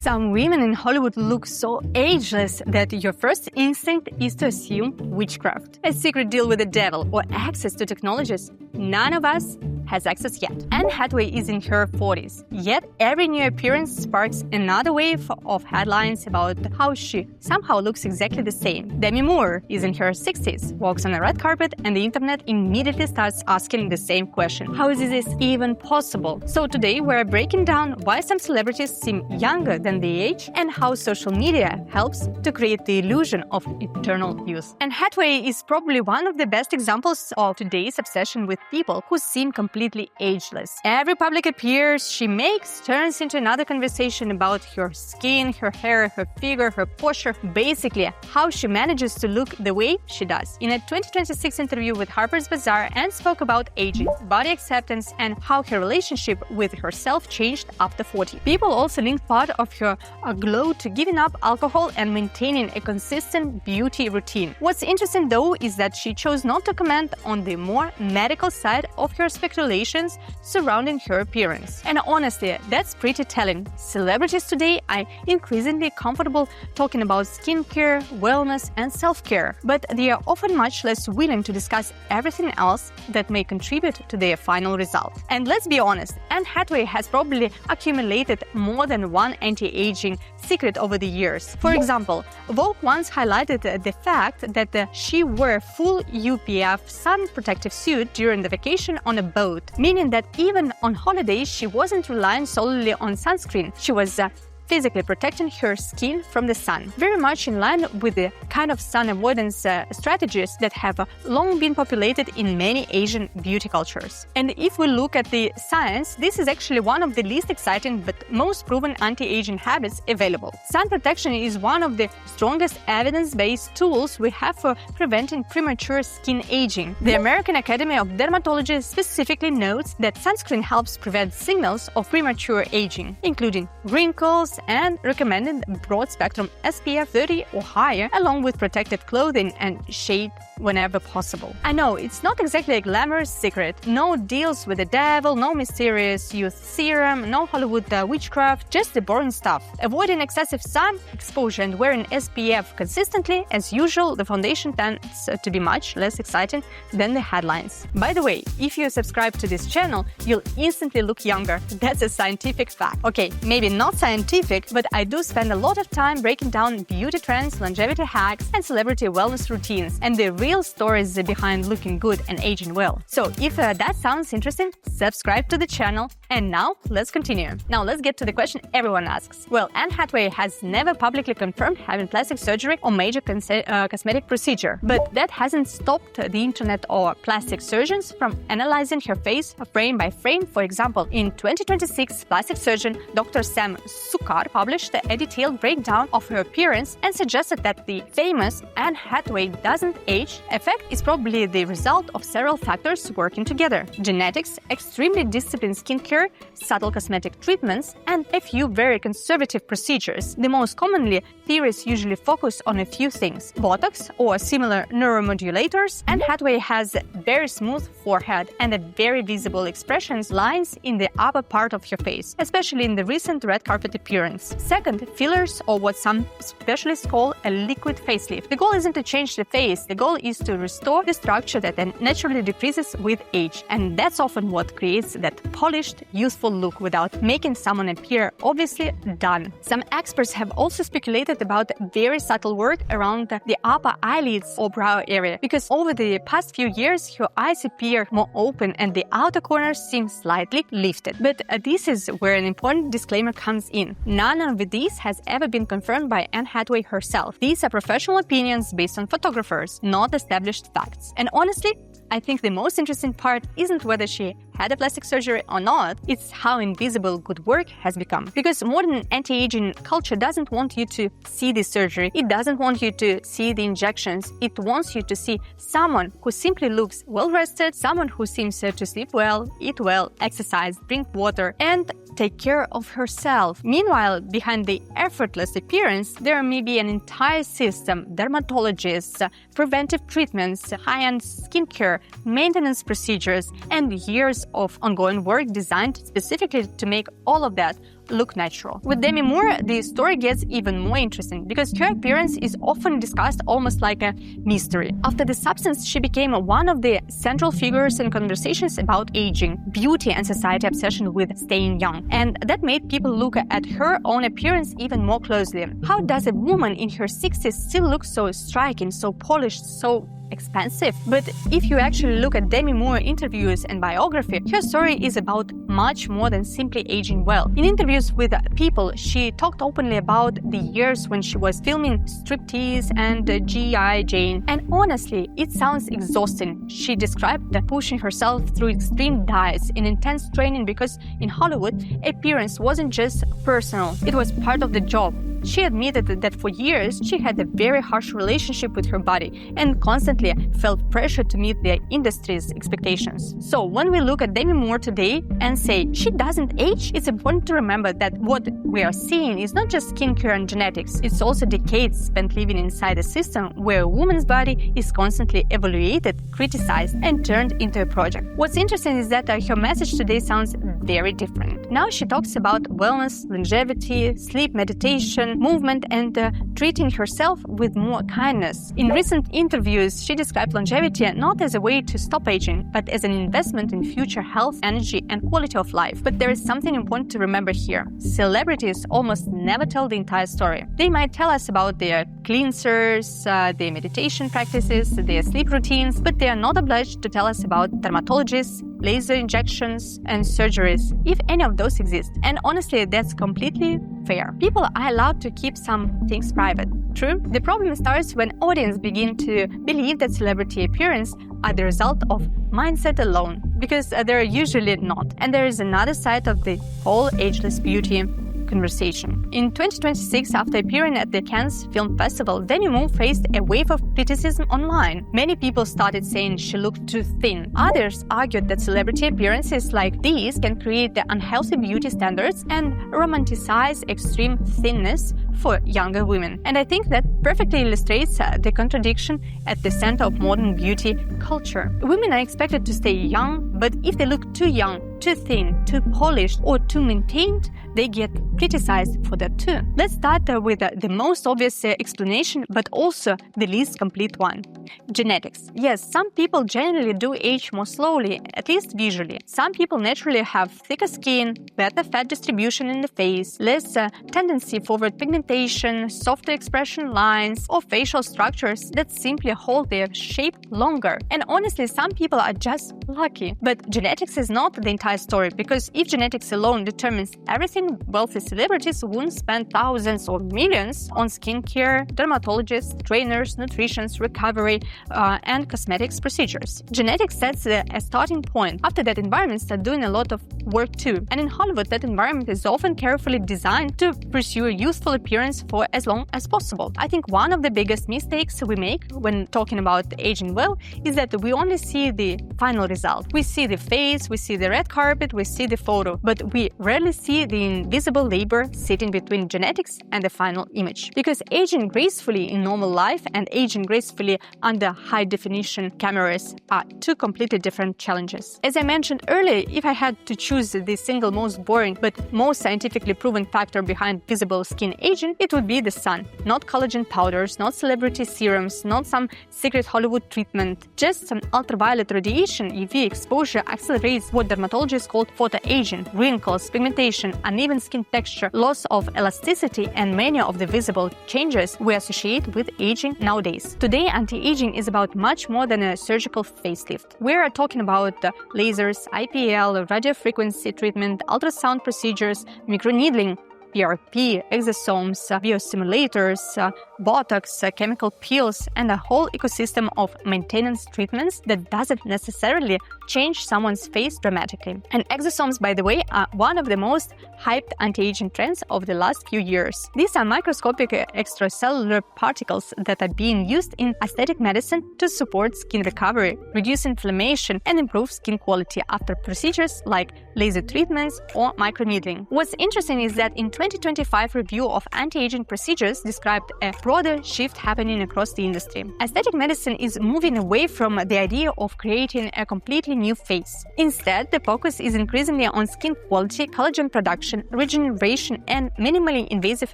Some women in Hollywood look so ageless that your first instinct is to assume witchcraft, a secret deal with the devil, or access to technologies none of us has access yet. Anne Hathaway is in her 40s, yet every new appearance sparks another wave of headlines about how she somehow looks exactly the same. Demi Moore is in her 60s, walks on a red carpet, and the internet immediately starts asking the same question. How is this even possible? So today we're breaking down why some celebrities seem younger than they age and how social media helps to create the illusion of eternal youth. Anne Hathaway is probably one of the best examples of today's obsession with people who seem completely ageless. Every public appearance she makes turns into another conversation about her skin, her hair, her figure, her posture, basically how she manages to look the way she does. In a 2026 interview with Harper's Bazaar, Anne spoke about aging, body acceptance, and how her relationship with herself changed after 40. People also link part of her glow to giving up alcohol and maintaining a consistent beauty routine. What's interesting though is that she chose not to comment on the more medical side of her speculations surrounding her appearance. And honestly, that's pretty telling. Celebrities today are increasingly comfortable talking about skincare, wellness, and self-care, but they are often much less willing to discuss everything else that may contribute to their final result. And let's be honest, Anne Hathaway has probably accumulated more than one anti-aging secret over the years. For example, Vogue once highlighted the fact that she wore a full UPF sun protective suit during the vacation on a boat, meaning that even on holidays she wasn't relying solely on sunscreen. She was physically protecting her skin from the sun, very much in line with the kind of sun avoidance strategies that have long been populated in many Asian beauty cultures. And if we look at the science, this is actually one of the least exciting but most proven anti-aging habits available. Sun protection is one of the strongest evidence-based tools we have for preventing premature skin aging. The American Academy of Dermatology specifically notes that sunscreen helps prevent signals of premature aging, including wrinkles, and recommended broad-spectrum SPF 30 or higher, along with protective clothing and shade whenever possible. I know, it's not exactly a glamorous secret. No deals with the devil, no mysterious youth serum, no Hollywood witchcraft, just the boring stuff. Avoiding excessive sun exposure and wearing SPF consistently, as usual, the foundation tends to be much less exciting than the headlines. By the way, if you subscribe to this channel, you'll instantly look younger. That's a scientific fact. Okay, maybe not scientific, but I do spend a lot of time breaking down beauty trends, longevity hacks, and celebrity wellness routines, and the real stories behind looking good and aging well. So if that sounds interesting, subscribe to the channel. And now let's continue. Now let's get to the question everyone asks. Well, Anne Hathaway has never publicly confirmed having plastic surgery or major cosmetic procedure, but that hasn't stopped the internet or plastic surgeons from analyzing her face frame by frame. For example, in 2026, plastic surgeon Dr. Sam Sukar published a detailed breakdown of her appearance and suggested that the famous Anne Hathaway doesn't age effect is probably the result of several factors working together: genetics, extremely disciplined skincare, subtle cosmetic treatments, and a few very conservative procedures. The most commonly, theories usually focus on a few things: Botox or similar neuromodulators. Anne Hathaway has very smooth forehead and a very visible expressions lines in the upper part of her face, especially in the recent red carpet appearance. Second, fillers, or what some specialists call a liquid facelift. The goal isn't to change the face, the goal is to restore the structure that then naturally decreases with age. And that's often what creates that polished, youthful look without making someone appear obviously done. Some experts have also speculated about very subtle work around the upper eyelids or brow area, because over the past few years her eyes appear more open and the outer corners seem slightly lifted. But this is where an important disclaimer comes in. None of these has ever been confirmed by Anne Hathaway herself. These are professional opinions based on photographers, not established facts. And honestly, I think the most interesting part isn't whether she had a plastic surgery or not, it's how invisible good work has become. Because modern anti-aging culture doesn't want you to see the surgery, it doesn't want you to see the injections, it wants you to see someone who simply looks well-rested, someone who seems to sleep well, eat well, exercise, drink water, and take care of herself. Meanwhile, behind the effortless appearance, there may be an entire system: dermatologists, preventive treatments, high-end skincare, maintenance procedures, and years of ongoing work designed specifically to make all of that look natural. With Demi Moore, the story gets even more interesting because her appearance is often discussed almost like a mystery. After The Substance, she became one of the central figures in conversations about aging, beauty, and society obsession with staying young. And that made people look at her own appearance even more closely. How does a woman in her 60s still look so striking, so polished, so expensive? But if you actually look at Demi Moore interviews and biography, her story is about much more than simply aging well. In interviews with People, she talked openly about the years when she was filming Striptease and G.I. Jane. And honestly, it sounds exhausting. She described pushing herself through extreme diets and intense training because in Hollywood, appearance wasn't just personal, it was part of the job. She admitted that for years she had a very harsh relationship with her body and constantly felt pressure to meet the industry's expectations. So when we look at Demi Moore today and say she doesn't age, it's important to remember that what we are seeing is not just skincare and genetics, it's also decades spent living inside a system where a woman's body is constantly evaluated, criticized, and turned into a project. What's interesting is that her message today sounds very different. Now she talks about wellness, longevity, sleep, meditation, movement, and treating herself with more kindness. In recent interviews, she described longevity not as a way to stop aging, but as an investment in future health, energy, and quality of life. But there is something important to remember here. Celebrities almost never tell the entire story. They might tell us about their cleansers, their meditation practices, their sleep routines, but they are not obliged to tell us about dermatologists, laser injections, and surgeries, if any of those exist. And honestly, that's completely fair. People are allowed to keep some things private. True? The problem starts when audiences begin to believe that celebrity appearance are the result of mindset alone, because they're usually not. And there is another side of the whole ageless beauty conversation. In 2026, after appearing at the Cannes Film Festival, Demi Moore faced a wave of criticism online. Many people started saying she looked too thin. Others argued that celebrity appearances like these can create the unhealthy beauty standards and romanticize extreme thinness for younger women. And I think that perfectly illustrates the contradiction at the center of modern beauty culture. Women are expected to stay young, but if they look too young, too thin, too polished, or too maintained, they get criticized for that too. Let's start with the most obvious explanation, but also the least complete one. Genetics. Yes, some people generally do age more slowly, at least visually. Some people naturally have thicker skin, better fat distribution in the face, less tendency forward pigmentation, softer expression lines, or facial structures that simply hold their shape longer. And honestly, some people are just lucky. But genetics is not the entire story, because if genetics alone determines everything, wealthy celebrities wouldn't spend thousands or millions on skincare, dermatologists, trainers, nutritionists, recovery, and cosmetics procedures. Genetics sets a starting point. After that, environment starts doing a lot of work too. And in Hollywood, that environment is often carefully designed to pursue a youthful appearance for as long as possible. I think one of the biggest mistakes we make when talking about aging well is that we only see the final result. We see the face, we see the red carpet, we see the photo, but we rarely see the invisible labor sitting between genetics and the final image. Because aging gracefully in normal life and aging gracefully under high-definition cameras are two completely different challenges. As I mentioned earlier, if I had to choose the single most boring but most scientifically proven factor behind visible skin aging, it would be the sun. Not collagen powders, not celebrity serums, not some secret Hollywood treatment. Just some ultraviolet radiation UV exposure accelerates what dermatologists call photoaging, wrinkles, pigmentation, uneven skin texture, loss of elasticity, and many of the visible changes we associate with aging nowadays. Today, anti-aging is about much more than a surgical facelift. We are talking about lasers, IPL, radiofrequency treatment, ultrasound procedures, microneedling, PRP, exosomes, biostimulators, Botox, chemical peels, and a whole ecosystem of maintenance treatments that doesn't necessarily change someone's face dramatically. And exosomes, by the way, are one of the most hyped anti-aging trends of the last few years. These are microscopic extracellular particles that are being used in aesthetic medicine to support skin recovery, reduce inflammation, and improve skin quality after procedures like laser treatments or microneedling. What's interesting is that in 2025 review of anti-aging procedures described a broader shift happening across the industry. Aesthetic medicine is moving away from the idea of creating a completely new face. Instead, the focus is increasingly on skin quality, collagen production, regeneration, and minimally invasive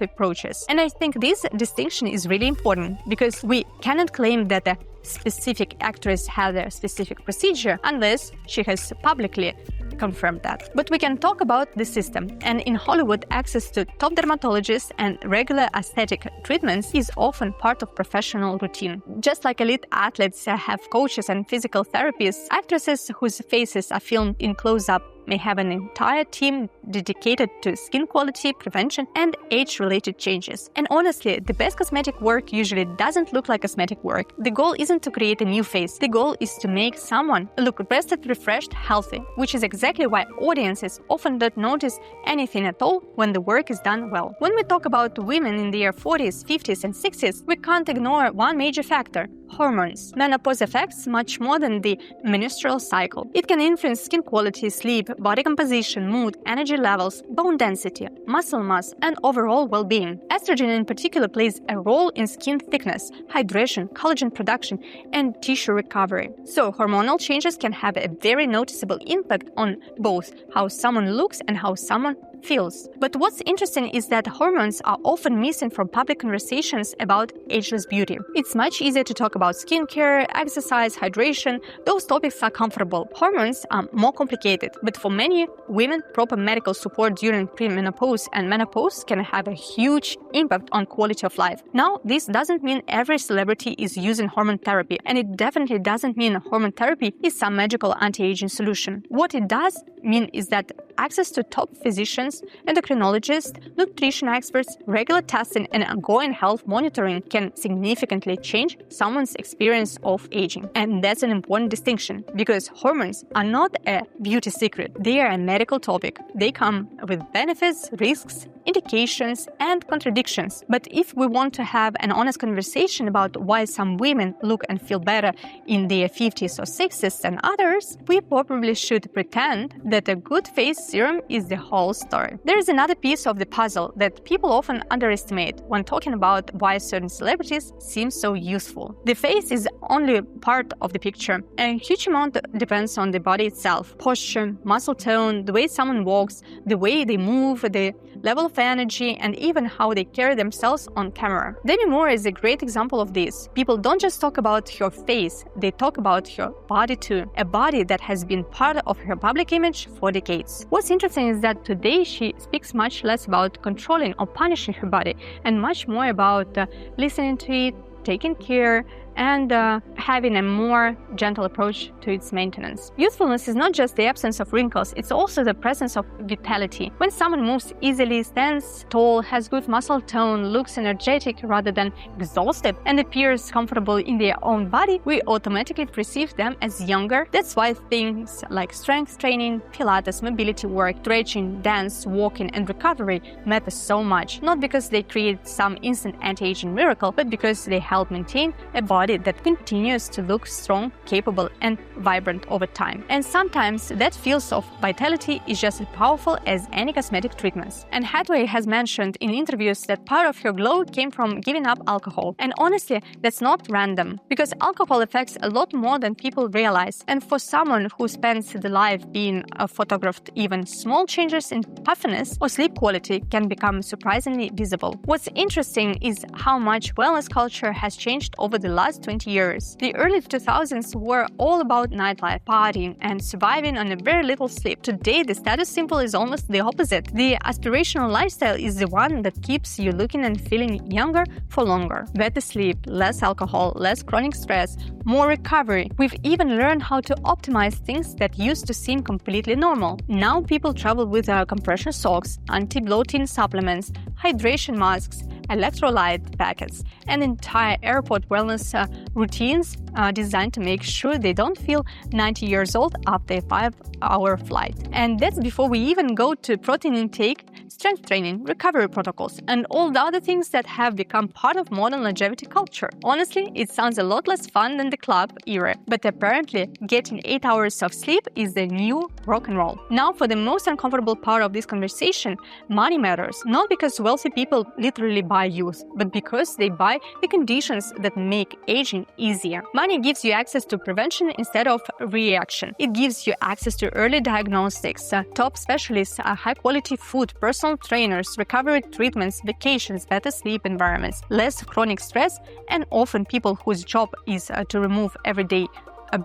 approaches. And I think this distinction is really important because we cannot claim that a specific actress had a specific procedure unless she has publicly confirmed that. But we can talk about the system, and in Hollywood, access to top dermatologists and regular aesthetic treatments is often part of professional routine. Just like elite athletes have coaches and physical therapists, actresses whose faces are filmed in close-up may have an entire team dedicated to skin quality, prevention, and age-related changes. And honestly, the best cosmetic work usually doesn't look like cosmetic work. The goal isn't to create a new face. The goal is to make someone look rested, refreshed, healthy, which is exactly why audiences often don't notice anything at all when the work is done well. When we talk about women in their 40s, 50s, and 60s, we can't ignore one major factor: hormones. Menopause affects much more than the menstrual cycle. It can influence skin quality, sleep, body composition, mood, energy levels, bone density, muscle mass, and overall well-being. Estrogen in particular plays a role in skin thickness, hydration, collagen production, and tissue recovery. So hormonal changes can have a very noticeable impact on both how someone looks and how someone feels. But what's interesting is that hormones are often missing from public conversations about ageless beauty. It's much easier to talk about skincare, exercise, hydration. Those topics are comfortable. Hormones are more complicated, but for many women, proper medical support during premenopause and menopause can have a huge impact on quality of life. Now, this doesn't mean every celebrity is using hormone therapy, and it definitely doesn't mean hormone therapy is some magical anti-aging solution. What it does mean is that access to top physicians, endocrinologists, nutrition experts, regular testing, and ongoing health monitoring can significantly change someone's experience of aging. And that's an important distinction, because hormones are not a beauty secret. They are a medical topic. They come with benefits, risks, indications, and contradictions. But if we want to have an honest conversation about why some women look and feel better in their 50s or 60s than others, we probably should pretend that a good face serum is the whole story. There is another piece of the puzzle that people often underestimate when talking about why certain celebrities seem so useful. The face is only part of the picture. A huge amount depends on the body itself: posture, muscle tone, the way someone walks, the way they move, the level of energy, and even how they carry themselves on camera. Demi Moore is a great example of this. People don't just talk about her face, they talk about her body too. A body that has been part of her public image for decades. What's interesting is that today she speaks much less about controlling or punishing her body and much more about listening to it, taking care, and having a more gentle approach to its maintenance. Youthfulness is not just the absence of wrinkles, it's also the presence of vitality. When someone moves easily, stands tall, has good muscle tone, looks energetic rather than exhausted, and appears comfortable in their own body, we automatically perceive them as younger. That's why things like strength training, Pilates, mobility work, stretching, dance, walking, and recovery matter so much. Not because they create some instant anti-aging miracle, but because they help maintain a body that continues to look strong, capable, and vibrant over time. And sometimes that feels of vitality is just as powerful as any cosmetic treatments. And Hathaway has mentioned in interviews that part of her glow came from giving up alcohol. And honestly, that's not random, because alcohol affects a lot more than people realize. And for someone who spends the life being photographed, even small changes in puffiness or sleep quality can become surprisingly visible. What's interesting is how much wellness culture has changed over the last 20 years. The early 2000s were all about nightlife, partying, and surviving on a very little sleep. Today, the status symbol is almost the opposite. The aspirational lifestyle is the one that keeps you looking and feeling younger for longer. Better sleep, less alcohol, less chronic stress, more recovery. We've even learned how to optimize things that used to seem completely normal. Now people travel with compression socks, anti-bloating supplements, hydration masks, electrolyte packets, and entire airport wellness routines designed to make sure they don't feel 90 years old after a 5-hour flight. And that's before we even go to protein intake, strength training, recovery protocols, and all the other things that have become part of modern longevity culture. Honestly, it sounds a lot less fun than the club era, but apparently getting 8 hours of sleep is the new rock and roll. Now, for the most uncomfortable part of this conversation, money matters. Not because wealthy people literally buy buy youth, but because they buy the conditions that make aging easier. Money gives you access to prevention instead of reaction. It gives you access to early diagnostics, top specialists, high-quality food, personal trainers, recovery treatments, vacations, better sleep environments, less chronic stress, and often people whose job is to remove everyday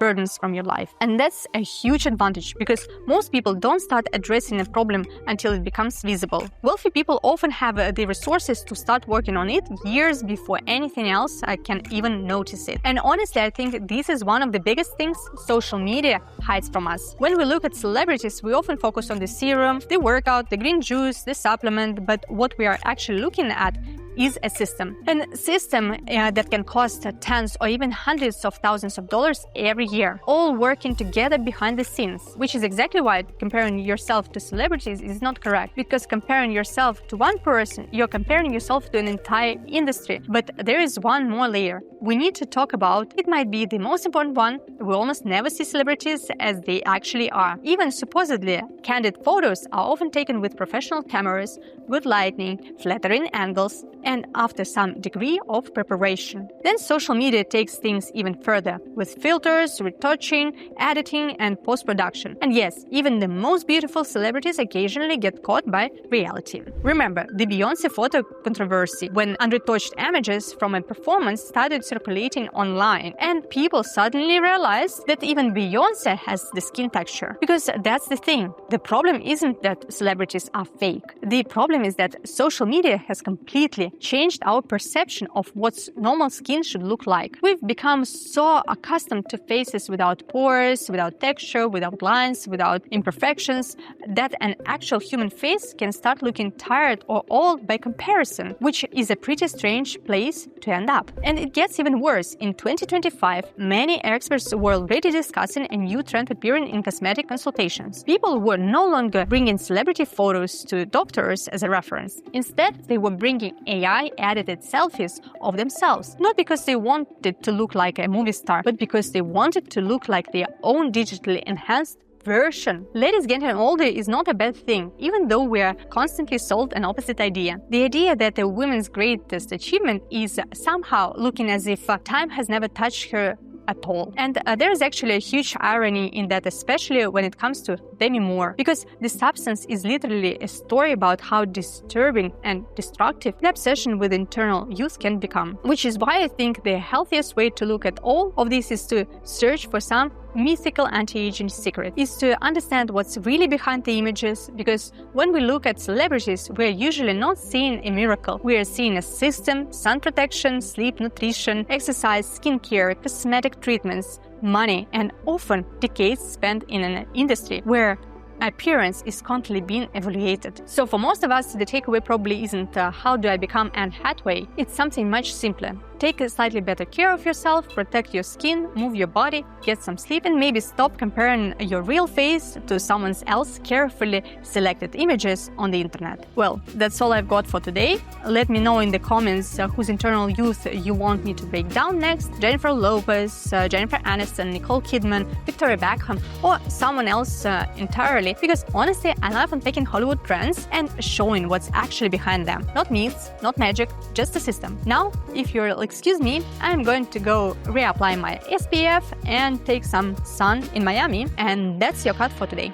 burdens from your life. And that's a huge advantage because most people don't start addressing a problem until it becomes visible. Wealthy people often have the resources to start working on it years before anything else can even notice it. And honestly, I think this is one of the biggest things social media hides from us. When we look at celebrities, we often focus on the serum, the workout, the green juice, the supplement, but what we are actually looking at is a system. A system that can cost tens or even hundreds of thousands of dollars every year, all working together behind the scenes, which is exactly why comparing yourself to celebrities is not correct. Because comparing yourself to one person, you're comparing yourself to an entire industry. But there is one more layer we need to talk about. It might be the most important one. We almost never see celebrities as they actually are. Even supposedly candid photos are often taken with professional cameras, good lighting, flattering angles, and after some degree of preparation. Then social media takes things even further with filters, retouching, editing, and post-production. And yes, even the most beautiful celebrities occasionally get caught by reality. Remember the Beyoncé photo controversy when unretouched images from a performance started circulating online, and people suddenly realized that even Beyoncé has the skin texture. Because that's the thing. The problem isn't that celebrities are fake. The problem is that social media has completely changed our perception of what normal skin should look like. We've become so accustomed to faces without pores, without texture, without lines, without imperfections, that an actual human face can start looking tired or old by comparison, which is a pretty strange place to end up. And it gets even worse. In 2025, many experts were already discussing a new trend appearing in cosmetic consultations. People were no longer bringing celebrity photos to doctors as a reference. Instead, they were bringing AI-edited selfies of themselves, not because they wanted to look like a movie star, but because they wanted to look like their own digitally enhanced version. Ladies getting older is not a bad thing, even though we are constantly sold an opposite idea. The idea that a woman's greatest achievement is somehow looking as if time has never touched her at all. And there is actually a huge irony in that, especially when it comes to Demi Moore, because the substance is literally a story about how disturbing and destructive the obsession with internal youth can become. Which is why I think the healthiest way to look at all of this is to search for some mythical anti-aging secret, is to understand what's really behind the images, because when we look at celebrities, we're usually not seeing a miracle. We are seeing a system, sun protection, sleep, nutrition, exercise, skincare, cosmetic treatments, money, and often decades spent in an industry where appearance is constantly being evaluated. So for most of us, the takeaway probably isn't how do I become Anne Hathaway? It's something much simpler. Take a slightly better care of yourself, protect your skin, move your body, get some sleep, and maybe stop comparing your real face to someone else's carefully selected images on the internet. Well, that's all I've got for today. Let me know in the comments whose internal youth you want me to break down next: Jennifer Lopez, Jennifer Aniston, Nicole Kidman, Victoria Beckham, or someone else entirely, because honestly, I love unpacking Hollywood trends and showing what's actually behind them. Not myths, not magic, just a system. Now, if you're excuse me, I'm going to go reapply my SPF and take some sun in Miami, and that's your cut for today.